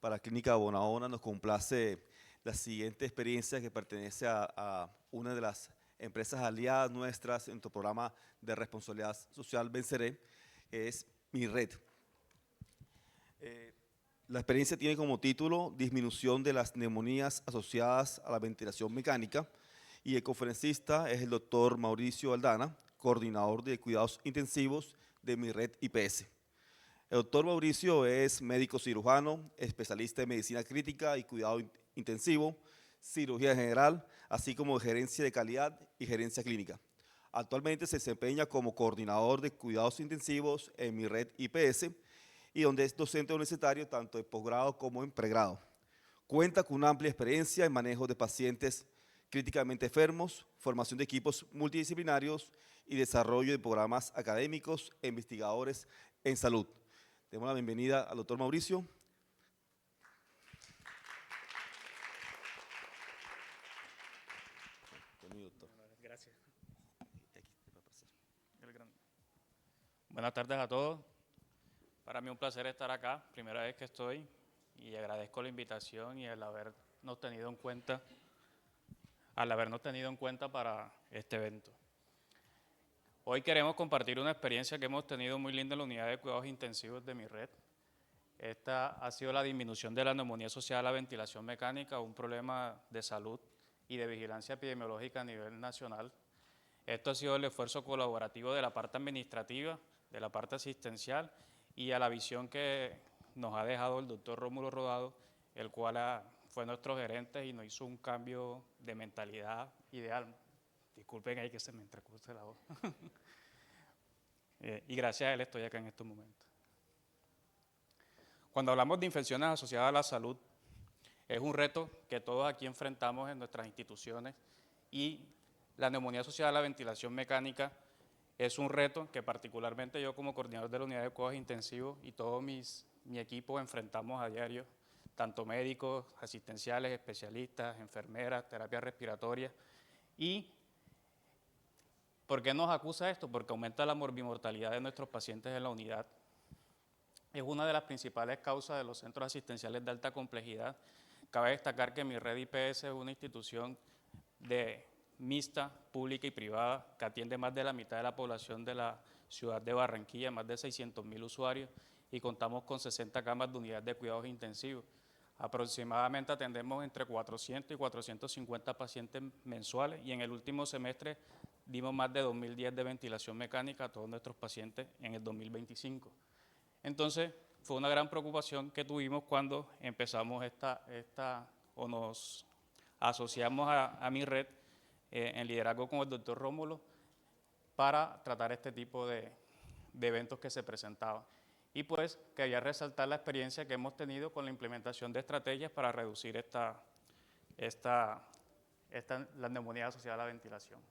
para Clínica Bonahona. Nos complace la siguiente experiencia que pertenece a una de las empresas aliadas nuestras en nuestro programa de responsabilidad social Venceré, que es MIRRED. La experiencia tiene como título Disminución de las neumonías asociadas a la ventilación mecánica, y el conferencista es el doctor Mauricio Aldana, coordinador de cuidados intensivos de MIRRED IPS. El doctor Mauricio es médico cirujano, especialista en medicina crítica y cuidado intensivo, cirugía general, así como gerencia de calidad y gerencia clínica. Actualmente se desempeña como coordinador de cuidados intensivos en MIRRED IPS y donde es docente universitario tanto en posgrado como en pregrado. Cuenta con una amplia experiencia en manejo de pacientes críticamente enfermos, formación de equipos multidisciplinarios y desarrollo de programas académicos e investigadores en salud. Demos la bienvenida al doctor Mauricio. Gracias. Buenas tardes a todos. Para mí un placer estar acá, primera vez que estoy, y agradezco la invitación y el habernos tenido en cuenta para este evento. Hoy queremos compartir una experiencia que hemos tenido muy linda en la unidad de cuidados intensivos de MIRRED. Esta ha sido la disminución de la neumonía asociada a la ventilación mecánica, un problema de salud y de vigilancia epidemiológica a nivel nacional. Esto ha sido el esfuerzo colaborativo de la parte administrativa, de la parte asistencial y a la visión que nos ha dejado el doctor Rómulo Rodado, el cual fue nuestro gerente y nos hizo un cambio de mentalidad ideal. Disculpen ahí que se me entrecruce la voz. Y gracias a él estoy acá en estos momentos. Cuando hablamos de infecciones asociadas a la salud, es un reto que todos aquí enfrentamos en nuestras instituciones, y la neumonía asociada a la ventilación mecánica es un reto que particularmente yo como coordinador de la unidad de cuidados intensivos y todo mi equipo enfrentamos a diario, tanto médicos, asistenciales, especialistas, enfermeras, terapias respiratorias. ¿Y por qué nos acusa esto? Porque aumenta la morbimortalidad de nuestros pacientes en la unidad. Es una de las principales causas de los centros asistenciales de alta complejidad. Cabe destacar que MIRRED IPS es una institución mixta, pública y privada, que atiende más de la mitad de la población de la ciudad de Barranquilla, más de 600.000 usuarios, y contamos con 60 camas de unidad de cuidados intensivos. Aproximadamente atendemos entre 400 y 450 pacientes mensuales, y en el último semestre dimos más de 2.010 de ventilación mecánica a todos nuestros pacientes en el 2025. Entonces, fue una gran preocupación que tuvimos cuando empezamos o nos asociamos a MIRRED en liderazgo con el doctor Rómulo para tratar este tipo de eventos que se presentaban. Y pues quería resaltar la experiencia que hemos tenido con la implementación de estrategias para reducir la neumonía asociada a la ventilación.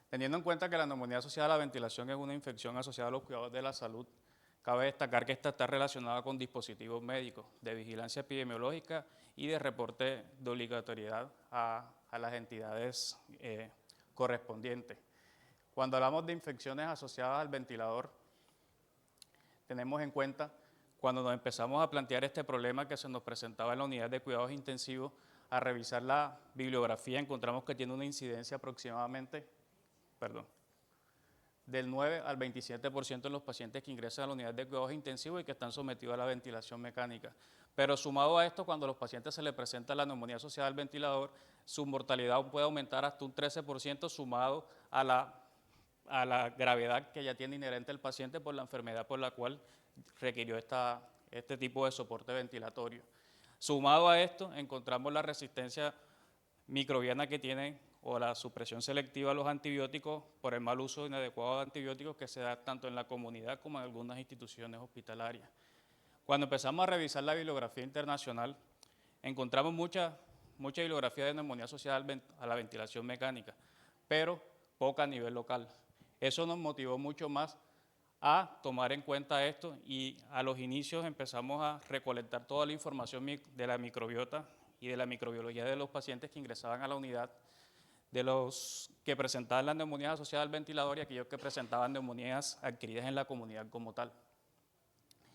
Teniendo en cuenta que la neumonía asociada a la ventilación es una infección asociada a los cuidados de la salud, cabe destacar que esta está relacionada con dispositivos médicos de vigilancia epidemiológica y de reporte de obligatoriedad a las entidades correspondientes. Cuando hablamos de infecciones asociadas al ventilador, tenemos en cuenta, cuando nos empezamos a plantear este problema que se nos presentaba en la unidad de cuidados intensivos, a revisar la bibliografía, encontramos que tiene una incidencia aproximadamente, del 9 al 27% de los pacientes que ingresan a la unidad de cuidados intensivos y que están sometidos a la ventilación mecánica. Pero sumado a esto, cuando a los pacientes se les presenta la neumonía asociada al ventilador, su mortalidad puede aumentar hasta un 13%, sumado a la gravedad que ya tiene inherente el paciente por la enfermedad por la cual requirió este tipo de soporte ventilatorio. Sumado a esto, encontramos la resistencia microbiana que tiene o la supresión selectiva a los antibióticos por el mal uso inadecuado de antibióticos que se da tanto en la comunidad como en algunas instituciones hospitalarias. Cuando empezamos a revisar la bibliografía internacional, encontramos mucha bibliografía de neumonía asociada a la ventilación mecánica, pero poca a nivel local. Eso nos motivó mucho más a tomar en cuenta esto, y a los inicios empezamos a recolectar toda la información de la microbiota y de la microbiología de los pacientes que ingresaban a la unidad, de los que presentaban las neumonías asociadas al ventilador y aquellos que presentaban neumonías adquiridas en la comunidad como tal.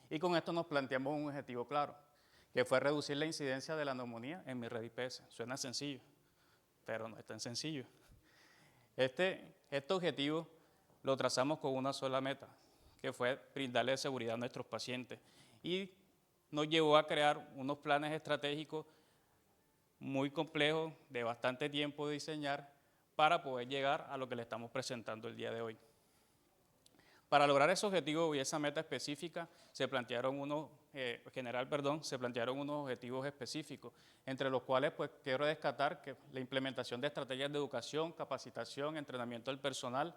Y con esto nos planteamos un objetivo claro: que fue reducir la incidencia de la neumonía en mi red IPS. Suena sencillo, pero no es tan sencillo. Este objetivo lo trazamos con una sola meta, que fue brindarle seguridad a nuestros pacientes, y nos llevó a crear unos planes estratégicos muy complejos, de bastante tiempo de diseñar, para poder llegar a lo que le estamos presentando el día de hoy. Para lograr ese objetivo y esa meta específica, se plantearon unos objetivos específicos, entre los cuales pues, quiero destacar que la implementación de estrategias de educación, capacitación, entrenamiento del personal,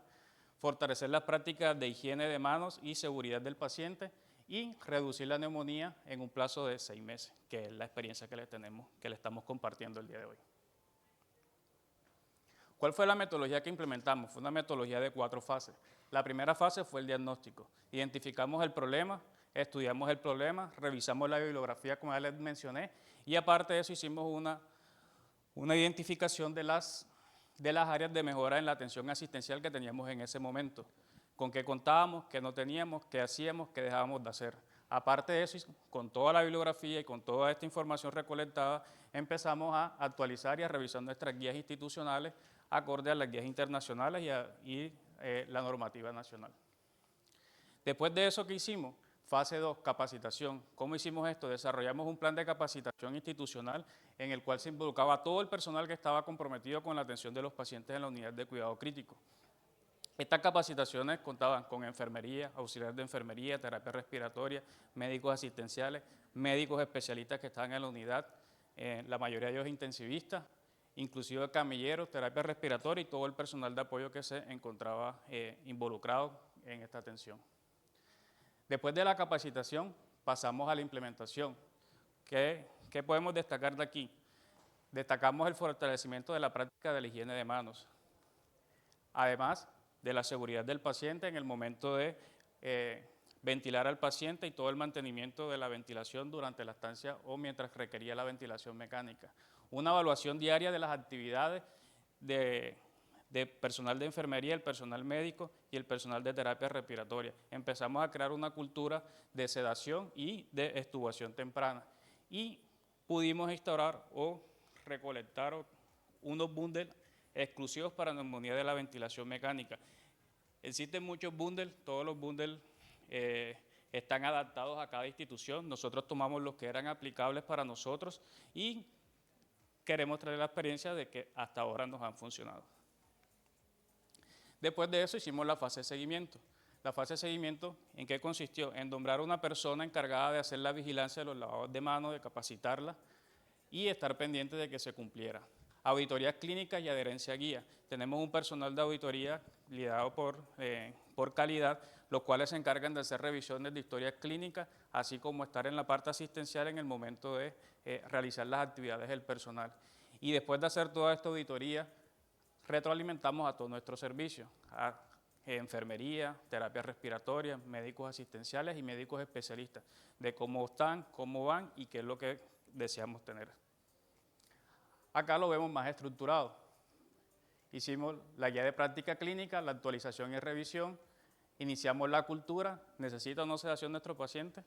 fortalecer las prácticas de higiene de manos y seguridad del paciente, y reducir la neumonía en un plazo de 6 meses, que es la experiencia que le estamos compartiendo el día de hoy. ¿Cuál fue la metodología que implementamos? Fue una metodología de 4 fases. La primera fase fue el diagnóstico. Identificamos el problema, estudiamos el problema, revisamos la bibliografía, como ya les mencioné, y aparte de eso hicimos una identificación de las áreas de mejora en la atención asistencial que teníamos en ese momento. Con qué contábamos, qué no teníamos, qué hacíamos, qué dejábamos de hacer. Aparte de eso, con toda la bibliografía y con toda esta información recolectada, empezamos a actualizar y a revisar nuestras guías institucionales acorde a las guías internacionales y la normativa nacional. Después de eso, ¿qué hicimos? Fase 2, capacitación. ¿Cómo hicimos esto? Desarrollamos un plan de capacitación institucional en el cual se involucraba a todo el personal que estaba comprometido con la atención de los pacientes en la unidad de cuidado crítico. Estas capacitaciones contaban con enfermería, auxiliares de enfermería, terapia respiratoria, médicos asistenciales, médicos especialistas que estaban en la unidad, la mayoría de ellos intensivistas, inclusive camilleros, terapia respiratoria y todo el personal de apoyo que se encontraba involucrado en esta atención. Después de la capacitación pasamos a la implementación. ¿Qué podemos destacar de aquí? Destacamos el fortalecimiento de la práctica de la higiene de manos, además de la seguridad del paciente en el momento de ventilar al paciente y todo el mantenimiento de la ventilación durante la estancia o mientras requería la ventilación mecánica. Una evaluación diaria de las actividades de personal de enfermería, el personal médico y el personal de terapia respiratoria. Empezamos a crear una cultura de sedación y de extubación temprana, y pudimos instaurar o recolectar unos bundles exclusivos para neumonía de la ventilación mecánica. Existen muchos bundles, todos los bundles están adaptados a cada institución. Nosotros tomamos los que eran aplicables para nosotros y queremos traer la experiencia de que hasta ahora nos han funcionado. Después de eso hicimos la fase de seguimiento. La fase de seguimiento, ¿en qué consistió? En nombrar una persona encargada de hacer la vigilancia de los lavados de manos, de capacitarla y estar pendiente de que se cumpliera. Auditorías clínicas y adherencia guía. Tenemos un personal de auditoría liderado por calidad, los cuales se encargan de hacer revisiones de historias clínicas, así como estar en la parte asistencial en el momento de realizar las actividades del personal. Y después de hacer toda esta auditoría, retroalimentamos a todos nuestros servicios, a enfermería, terapia respiratoria, médicos asistenciales y médicos especialistas, de cómo están, cómo van y qué es lo que deseamos tener. Acá lo vemos más estructurado. Hicimos la guía de práctica clínica, la actualización y revisión, iniciamos la cultura, ¿necesita o no sedación nuestro paciente?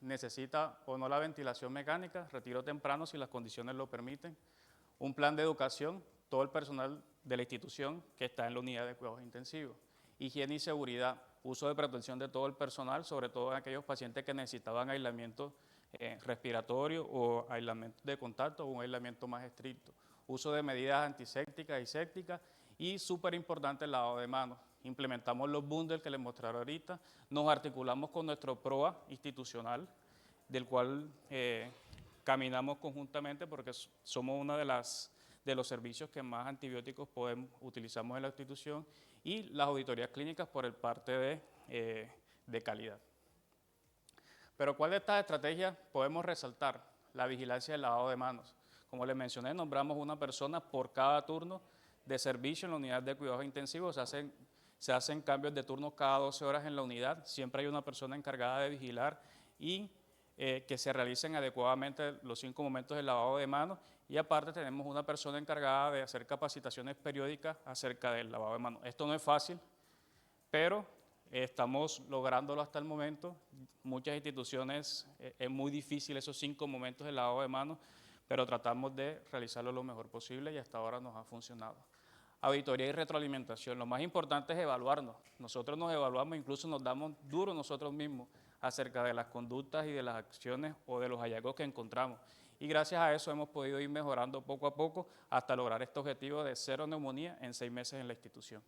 ¿Necesita o no la ventilación mecánica? Retiro temprano si las condiciones lo permiten. Un plan de educación, todo el personal de la institución que está en la unidad de cuidados intensivos. Higiene y seguridad, uso de protección de todo el personal, sobre todo en aquellos pacientes que necesitaban aislamiento respiratorio o aislamiento de contacto o un aislamiento más estricto. Uso de medidas antisépticas y sépticas y súper importante el lavado de manos. Implementamos los bundles que les mostraré ahorita, nos articulamos con nuestro PROA institucional, del cual caminamos conjuntamente porque somos uno de los servicios que más antibióticos utilizamos en la institución, y las auditorías clínicas por el parte de calidad. Pero ¿cuál de estas estrategias podemos resaltar? La vigilancia del lavado de manos. Como les mencioné, nombramos una persona por cada turno de servicio en la unidad de cuidados intensivos. Se hacen cambios de turno cada 12 horas en la unidad. Siempre hay una persona encargada de vigilar y que se realicen adecuadamente los 5 momentos del lavado de manos. Y aparte tenemos una persona encargada de hacer capacitaciones periódicas acerca del lavado de manos. Esto no es fácil, pero estamos lográndolo hasta el momento. Muchas instituciones es muy difícil esos 5 momentos de lavado de manos, pero tratamos de realizarlo lo mejor posible y hasta ahora nos ha funcionado. Auditoría y retroalimentación. Lo más importante es evaluarnos. Nosotros nos evaluamos, incluso nos damos duro nosotros mismos acerca de las conductas y de las acciones o de los hallazgos que encontramos. Y gracias a eso hemos podido ir mejorando poco a poco hasta lograr este objetivo de 0 neumonía en 6 meses en la institución.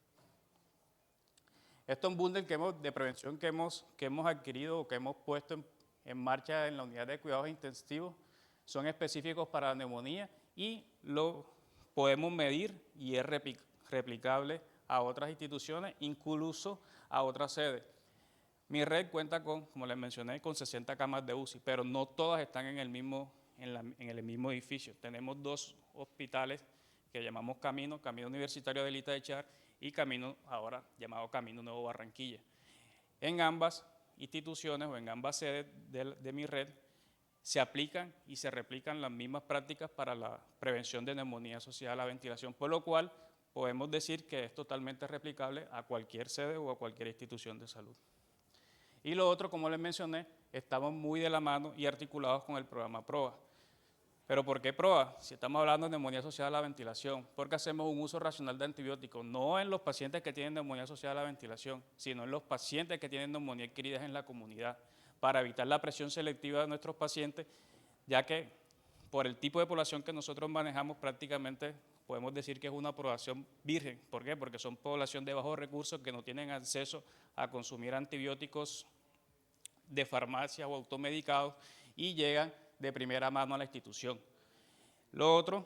Esto es un bundle de prevención que hemos adquirido o que hemos puesto en marcha en la unidad de cuidados intensivos. Son específicos para la neumonía y lo podemos medir y es replicable a otras instituciones, incluso a otras sedes. Mi red cuenta con, como les mencioné, con 60 camas de UCI, pero no todas están en el mismo edificio. Tenemos 2 hospitales que llamamos Camino Universitario de Elita de Char y Camino, ahora llamado Camino Nuevo Barranquilla. En ambas instituciones o en ambas sedes de mi red se aplican y se replican las mismas prácticas para la prevención de neumonía asociada a la ventilación, por lo cual podemos decir que es totalmente replicable a cualquier sede o a cualquier institución de salud. Y lo otro, como les mencioné, estamos muy de la mano y articulados con el programa PROA. ¿Pero por qué PROA? Si estamos hablando de neumonía asociada a la ventilación, porque hacemos un uso racional de antibióticos, no en los pacientes que tienen neumonía asociada a la ventilación, sino en los pacientes que tienen neumonía adquirida en la comunidad, para evitar la presión selectiva de nuestros pacientes, ya que por el tipo de población que nosotros manejamos prácticamente podemos decir que es una población virgen. ¿Por qué? Porque son población de bajos recursos que no tienen acceso a consumir antibióticos de farmacia o automedicados y llegan de primera mano a la institución. Lo otro,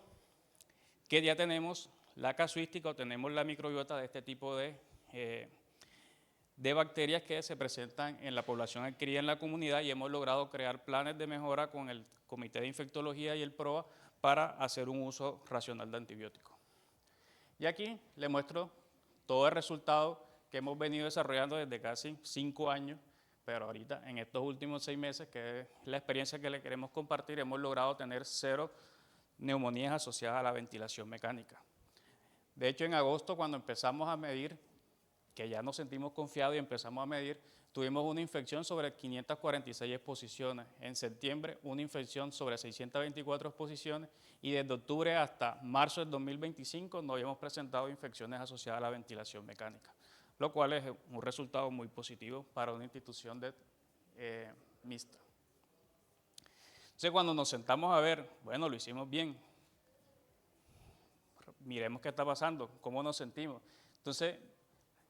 que ya tenemos la casuística o tenemos la microbiota de este tipo de bacterias que se presentan en la población adquirida en la comunidad y hemos logrado crear planes de mejora con el Comité de Infectología y el PROA para hacer un uso racional de antibióticos. Y aquí les muestro todo el resultado que hemos venido desarrollando desde casi 5 años, pero ahorita en estos últimos 6 meses, que es la experiencia que le queremos compartir, hemos logrado tener 0 neumonías asociadas a la ventilación mecánica. De hecho, en agosto, cuando empezamos a medir, que ya nos sentimos confiados y empezamos a medir, tuvimos una infección sobre 546 exposiciones. En septiembre, una infección sobre 624 exposiciones y desde octubre hasta marzo del 2025 no habíamos presentado infecciones asociadas a la ventilación mecánica, lo cual es un resultado muy positivo para una institución mixta. Entonces, cuando nos sentamos a ver, bueno, lo hicimos bien, miremos qué está pasando, cómo nos sentimos. Entonces,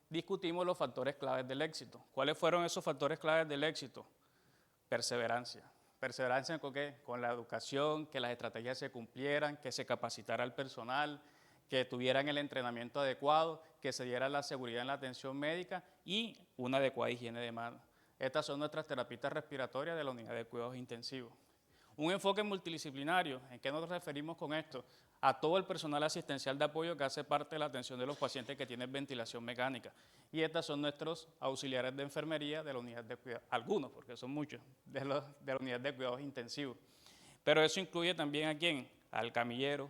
discutimos los factores claves del éxito. ¿Cuáles fueron esos factores claves del éxito? Perseverancia. ¿Perseverancia con qué? Con la educación, que las estrategias se cumplieran, que se capacitara al personal, que tuvieran el entrenamiento adecuado, que se diera la seguridad en la atención médica y una adecuada higiene de manos. Estas son nuestras terapistas respiratorias de la unidad de cuidados intensivos. Un enfoque multidisciplinario, ¿en qué nos referimos con esto? A todo el personal asistencial de apoyo que hace parte de la atención de los pacientes que tienen ventilación mecánica. Y estas son nuestros auxiliares de enfermería de la unidad de cuidados, algunos, porque son muchos, de la unidad de cuidados intensivos. Pero eso incluye también ¿a quién? Al camillero,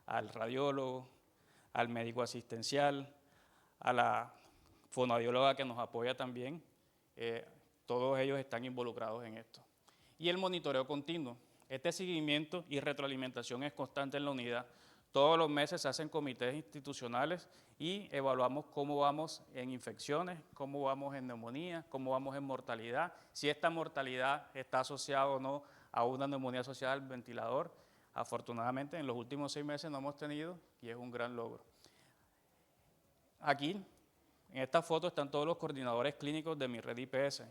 al radiólogo, al médico asistencial, a la fonoaudióloga que nos apoya también. Todos ellos están involucrados en esto. Y el monitoreo continuo. Este seguimiento y retroalimentación es constante en la unidad. Todos los meses se hacen comités institucionales y evaluamos cómo vamos en infecciones, cómo vamos en neumonía, cómo vamos en mortalidad, si esta mortalidad está asociada o no a una neumonía asociada al ventilador. Afortunadamente, en los últimos 6 meses no hemos tenido y es un gran logro. Aquí, en esta foto, están todos los coordinadores clínicos de mi red IPS.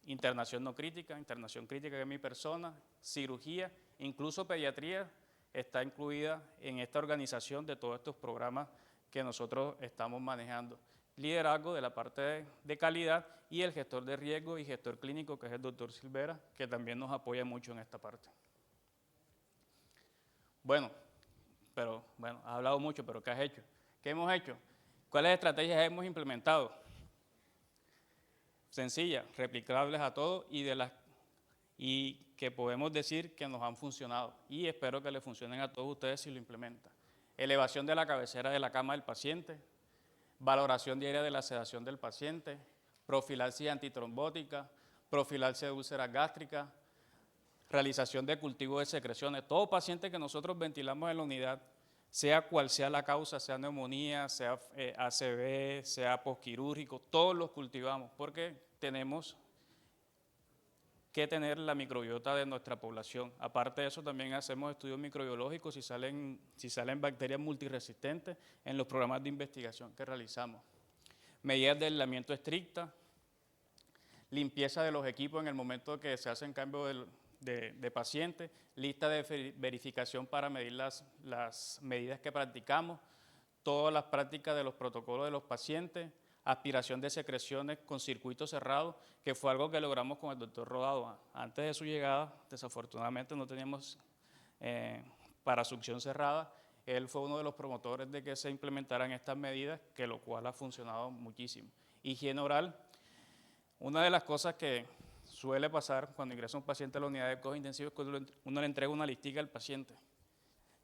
Internación no crítica, internación crítica que es mi persona, cirugía, incluso pediatría está incluida en esta organización de todos estos programas que nosotros estamos manejando. Liderazgo de la parte de calidad y el gestor de riesgo y gestor clínico que es el doctor Silvera, que también nos apoya mucho en esta parte. Bueno, has hablado mucho, pero ¿qué has hecho? ¿Qué hemos hecho? ¿Cuáles estrategias hemos implementado? Sencillas, replicables a todos y que podemos decir que nos han funcionado y espero que les funcionen a todos ustedes si lo implementan. Elevación de la cabecera de la cama del paciente, valoración diaria de la sedación del paciente, profilaxis antitrombótica, profilaxis de úlceras gástricas, realización de cultivo de secreciones. Todo paciente que nosotros ventilamos en la unidad, sea cual sea la causa, sea neumonía, sea ACV, sea posquirúrgico, todos los cultivamos porque tenemos que tener la microbiota de nuestra población. Aparte de eso, también hacemos estudios microbiológicos si salen bacterias multiresistentes en los programas de investigación que realizamos. Medidas de aislamiento estricta, limpieza de los equipos en el momento que se hacen cambios de pacientes, lista de verificación para medir las medidas que practicamos, todas las prácticas de los protocolos de los pacientes, aspiración de secreciones con circuito cerrado, que fue algo que logramos con el doctor Rodado. Antes de su llegada, desafortunadamente no teníamos para succión cerrada. Él fue uno de los promotores de que se implementaran estas medidas, que lo cual ha funcionado muchísimo. Higiene oral, una de las cosas que suele pasar cuando ingresa un paciente a la unidad de cuidados intensivos es que uno le entrega una listica al paciente.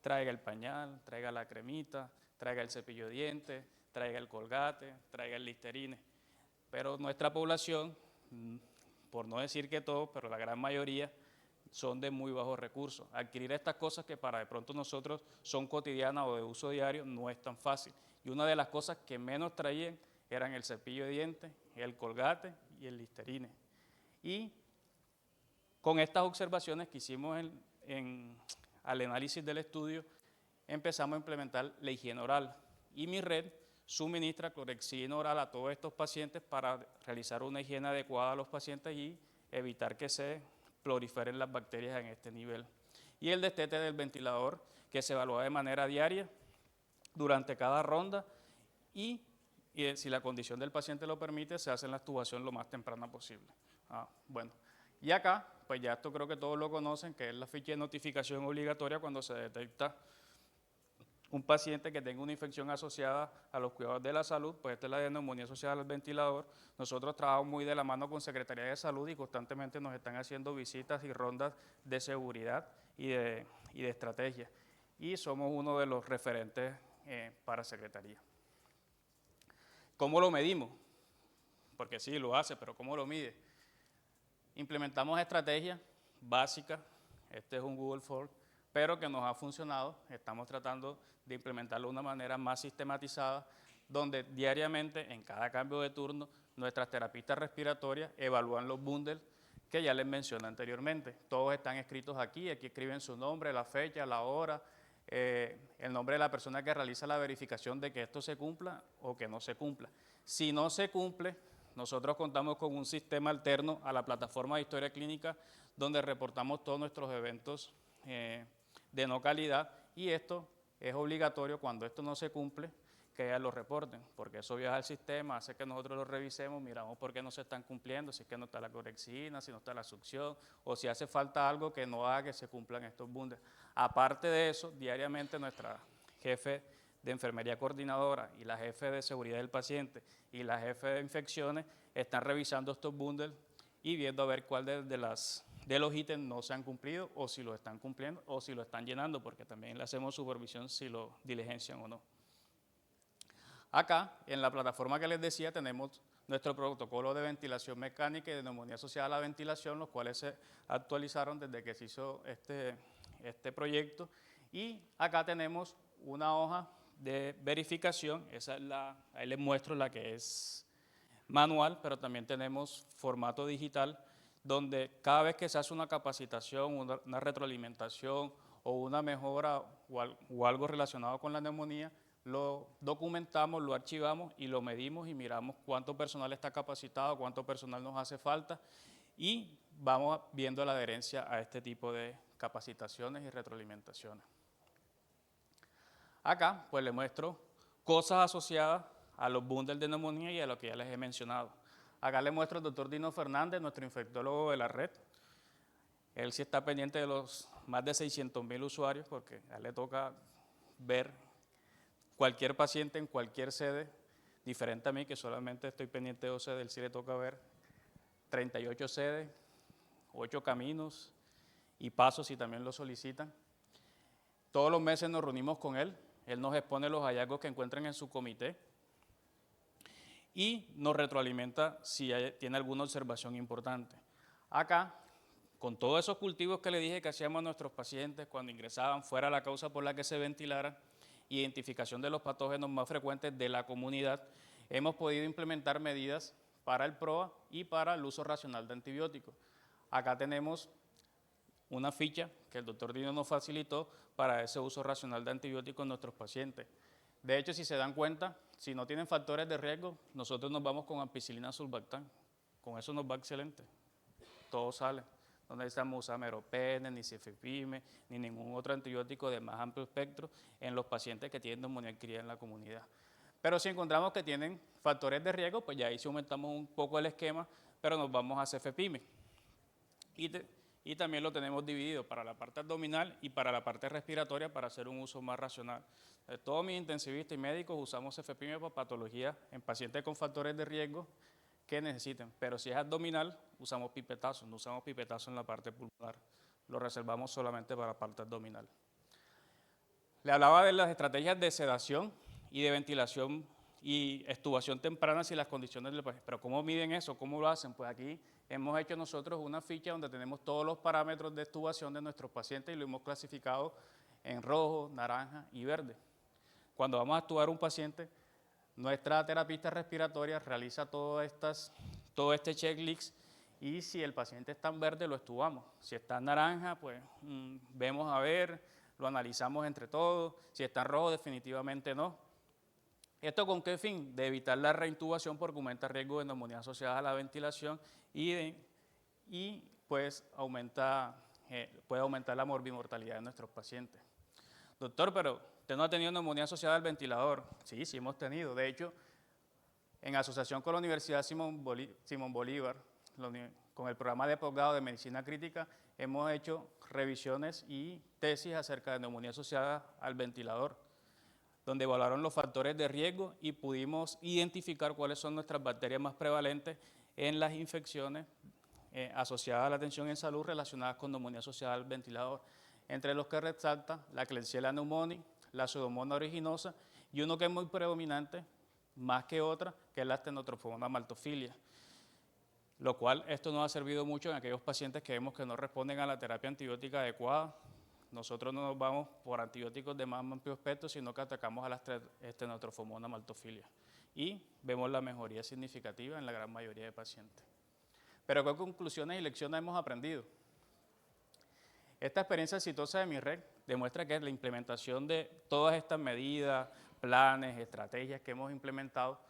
Traiga el pañal, traiga la cremita, traiga el cepillo de dientes, traiga el colgate, traiga el Listerine. Pero nuestra población, por no decir que todos, pero la gran mayoría, son de muy bajos recursos. Adquirir estas cosas que para de pronto nosotros son cotidianas o de uso diario no es tan fácil. Y una de las cosas que menos traían eran el cepillo de dientes, el colgate y el Listerine. Y con estas observaciones que hicimos al análisis del estudio, empezamos a implementar la higiene oral. Y mi red suministra clorhexidina oral a todos estos pacientes para realizar una higiene adecuada a los pacientes y evitar que se proliferen las bacterias en este nivel. Y el destete del ventilador, que se evalúa de manera diaria durante cada ronda y si la condición del paciente lo permite, se hace la extubación lo más temprana posible. Bueno, y acá, pues ya esto creo que todos lo conocen, que es la ficha de notificación obligatoria cuando se detecta un paciente que tenga una infección asociada a los cuidados de la salud, pues esta es la de neumonía asociada al ventilador. Nosotros trabajamos muy de la mano con Secretaría de Salud y constantemente nos están haciendo visitas y rondas de seguridad y de estrategia. Y somos uno de los referentes para Secretaría. ¿Cómo lo medimos? Porque sí, lo hace, pero ¿cómo lo mide? Implementamos estrategias básicas, este es un Google Form, pero que nos ha funcionado. Estamos tratando de implementarlo de una manera más sistematizada, donde diariamente, en cada cambio de turno, nuestras terapistas respiratorias evalúan los bundles que ya les mencioné anteriormente. Todos están escritos aquí escriben su nombre, la fecha, la hora, el nombre de la persona que realiza la verificación de que esto se cumpla o que no se cumpla. Si no se cumple, nosotros contamos con un sistema alterno a la plataforma de historia clínica donde reportamos todos nuestros eventos de no calidad y esto es obligatorio cuando esto no se cumple que ellas lo reporten, porque eso viaja al sistema, hace que nosotros lo revisemos, miramos por qué no se están cumpliendo, si es que no está la clorhexidina, si no está la succión, o si hace falta algo que no haga que se cumplan estos bundles. Aparte de eso, diariamente nuestra jefe de enfermería coordinadora y la jefe de seguridad del paciente y la jefe de infecciones están revisando estos bundles y viendo a ver cuál de los ítems no se han cumplido o si lo están cumpliendo o si lo están llenando, porque también le hacemos supervisión si lo diligencian o no. Acá, en la plataforma que les decía, tenemos nuestro protocolo de ventilación mecánica y de neumonía asociada a la ventilación, los cuales se actualizaron desde que se hizo este proyecto. Y acá tenemos una hoja de verificación, ahí les muestro la que es manual, pero también tenemos formato digital, donde cada vez que se hace una capacitación, una retroalimentación o una mejora o algo relacionado con la neumonía, lo documentamos, lo archivamos y lo medimos y miramos cuánto personal está capacitado, cuánto personal nos hace falta y vamos viendo la adherencia a este tipo de capacitaciones y retroalimentaciones. Acá pues les muestro cosas asociadas a los bundles de neumonía y a lo que ya les he mencionado. Acá les muestro al doctor Dino Fernández, nuestro infectólogo de la red. Él sí está pendiente de los más de 600,000 usuarios porque a él le toca ver cualquier paciente en cualquier sede, diferente a mí que solamente estoy pendiente de 2 sedes, él sí le toca ver 38 sedes, 8 caminos y pasos si también lo solicitan. Todos los meses nos reunimos con él nos expone los hallazgos que encuentran en su comité y nos retroalimenta si tiene alguna observación importante. Acá, con todos esos cultivos que le dije que hacíamos a nuestros pacientes cuando ingresaban, fuera la causa por la que se ventilara, identificación de los patógenos más frecuentes de la comunidad, hemos podido implementar medidas para el PROA y para el uso racional de antibióticos. Acá tenemos una ficha que el doctor Dino nos facilitó para ese uso racional de antibióticos en nuestros pacientes. De hecho, si se dan cuenta, si no tienen factores de riesgo, nosotros nos vamos con ampicilina sulbactam. Con eso nos va excelente. Todo sale. No necesitamos usar meropenem, ni cefepime, ni ningún otro antibiótico de más amplio espectro en los pacientes que tienen neumonía adquirida en la comunidad. Pero si encontramos que tienen factores de riesgo, pues ya ahí sí aumentamos un poco el esquema, pero nos vamos a cefepime. Y también lo tenemos dividido para la parte abdominal y para la parte respiratoria para hacer un uso más racional. Todos mis intensivistas y médicos usamos cefepime para patología en pacientes con factores de riesgo que necesiten, pero si es abdominal, usamos pipetazo, no usamos pipetazo en la parte pulmonar, lo reservamos solamente para la parte abdominal. Le hablaba de las estrategias de sedación y de ventilación y extubación temprana si las condiciones del paciente. Pero ¿cómo miden eso? ¿Cómo lo hacen? Pues aquí hemos hecho nosotros una ficha donde tenemos todos los parámetros de extubación de nuestros pacientes y lo hemos clasificado en rojo, naranja y verde. Cuando vamos a extubar un paciente, nuestra terapista respiratoria realiza todo este checklist y si el paciente está en verde lo extubamos. Si está en naranja, pues vemos a ver, lo analizamos entre todos. Si está en rojo, definitivamente no. ¿Esto con qué fin? De evitar la reintubación porque aumenta el riesgo de neumonía asociada a la ventilación y pues puede aumentar la morbimortalidad de nuestros pacientes. Doctor, pero ¿usted no ha tenido neumonía asociada al ventilador? Sí, sí hemos tenido. De hecho, en asociación con la Universidad Simón Bolívar, con el programa de posgrado de Medicina Crítica, hemos hecho revisiones y tesis acerca de neumonía asociada al ventilador, donde evaluaron los factores de riesgo y pudimos identificar cuáles son nuestras bacterias más prevalentes en las infecciones asociadas a la atención en salud relacionadas con neumonía asociada al ventilador, entre los que resalta la Klebsiella pneumoniae, la Pseudomonas aeruginosa y uno que es muy predominante, más que otra, que es la Stenotrophomonas maltophilia. Lo cual esto nos ha servido mucho en aquellos pacientes que vemos que no responden a la terapia antibiótica adecuada. Nosotros no nos vamos por antibióticos de más amplio espectro, sino que atacamos a las Stenotrophomonas maltophilia. Y vemos la mejoría significativa en la gran mayoría de pacientes. Pero ¿qué conclusiones y lecciones hemos aprendido? Esta experiencia exitosa de MIRREC demuestra que la implementación de todas estas medidas, planes, estrategias que hemos implementado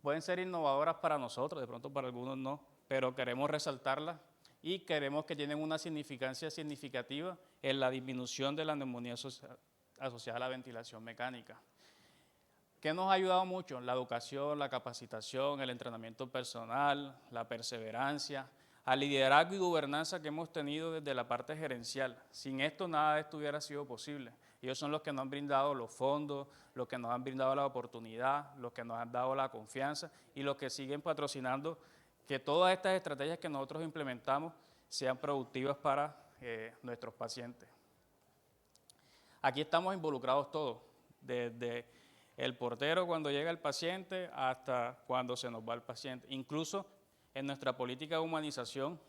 pueden ser innovadoras para nosotros, de pronto para algunos no, pero queremos resaltarlas y queremos que tienen una significancia significativa en la disminución de la neumonía asociada a la ventilación mecánica. ¿Qué nos ha ayudado mucho? La educación, la capacitación, el entrenamiento personal, la perseverancia, al liderazgo y gobernanza que hemos tenido desde la parte gerencial. Sin esto nada de esto hubiera sido posible. Ellos son los que nos han brindado los fondos, los que nos han brindado la oportunidad, los que nos han dado la confianza y los que siguen patrocinando que todas estas estrategias que nosotros implementamos sean productivas para nuestros pacientes. Aquí estamos involucrados todos, desde el portero cuando llega el paciente hasta cuando se nos va el paciente. Incluso en nuestra política de humanización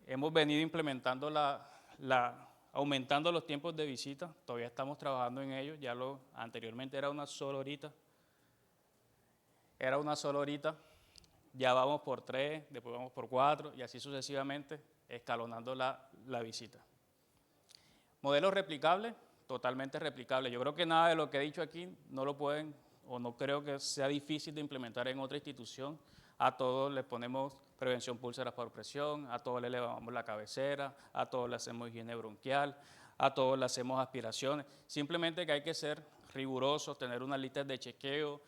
hemos venido implementando aumentando los tiempos de visita, todavía estamos trabajando en ello, anteriormente era una sola horita, ya vamos por 3, después vamos por 4 y así sucesivamente, escalonando la visita. Modelos replicables, totalmente replicables. Yo creo que nada de lo que he dicho aquí no lo pueden o no creo que sea difícil de implementar en otra institución. A todos les ponemos prevención púlsaras por presión, a todos le elevamos la cabecera, a todos le hacemos higiene bronquial, a todos le hacemos aspiraciones. Simplemente que hay que ser rigurosos, tener unas listas de chequeo,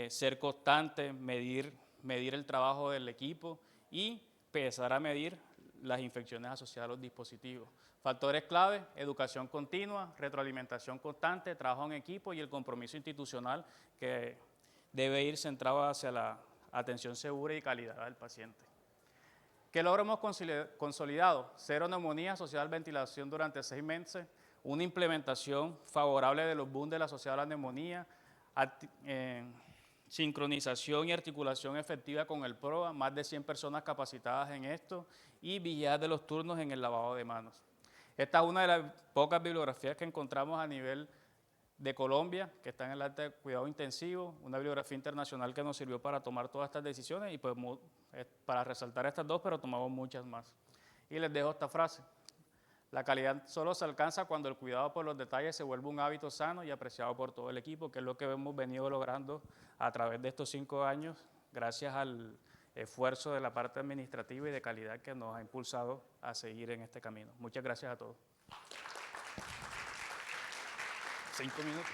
ser constante, medir el trabajo del equipo y empezar a medir las infecciones asociadas a los dispositivos. Factores clave, educación continua, retroalimentación constante, trabajo en equipo y el compromiso institucional que debe ir centrado hacia la atención segura y calidad del paciente. ¿Qué logro hemos consolidado? 0 neumonía asociada a la ventilación durante 6 meses, una implementación favorable de los BUN de la asociada a la neumonía, sincronización y articulación efectiva con el PROA, más de 100 personas capacitadas en esto y vigilidad de los turnos en el lavado de manos. Esta es una de las pocas bibliografías que encontramos a nivel de Colombia, que está en el área de cuidado intensivo, una bibliografía internacional que nos sirvió para tomar todas estas decisiones y pues para resaltar estas dos, pero tomamos muchas más. Y les dejo esta frase: la calidad solo se alcanza cuando el cuidado por los detalles se vuelve un hábito sano y apreciado por todo el equipo, que es lo que hemos venido logrando a través de estos 5 años, gracias al esfuerzo de la parte administrativa y de calidad que nos ha impulsado a seguir en este camino. Muchas gracias a todos. 5 minutos.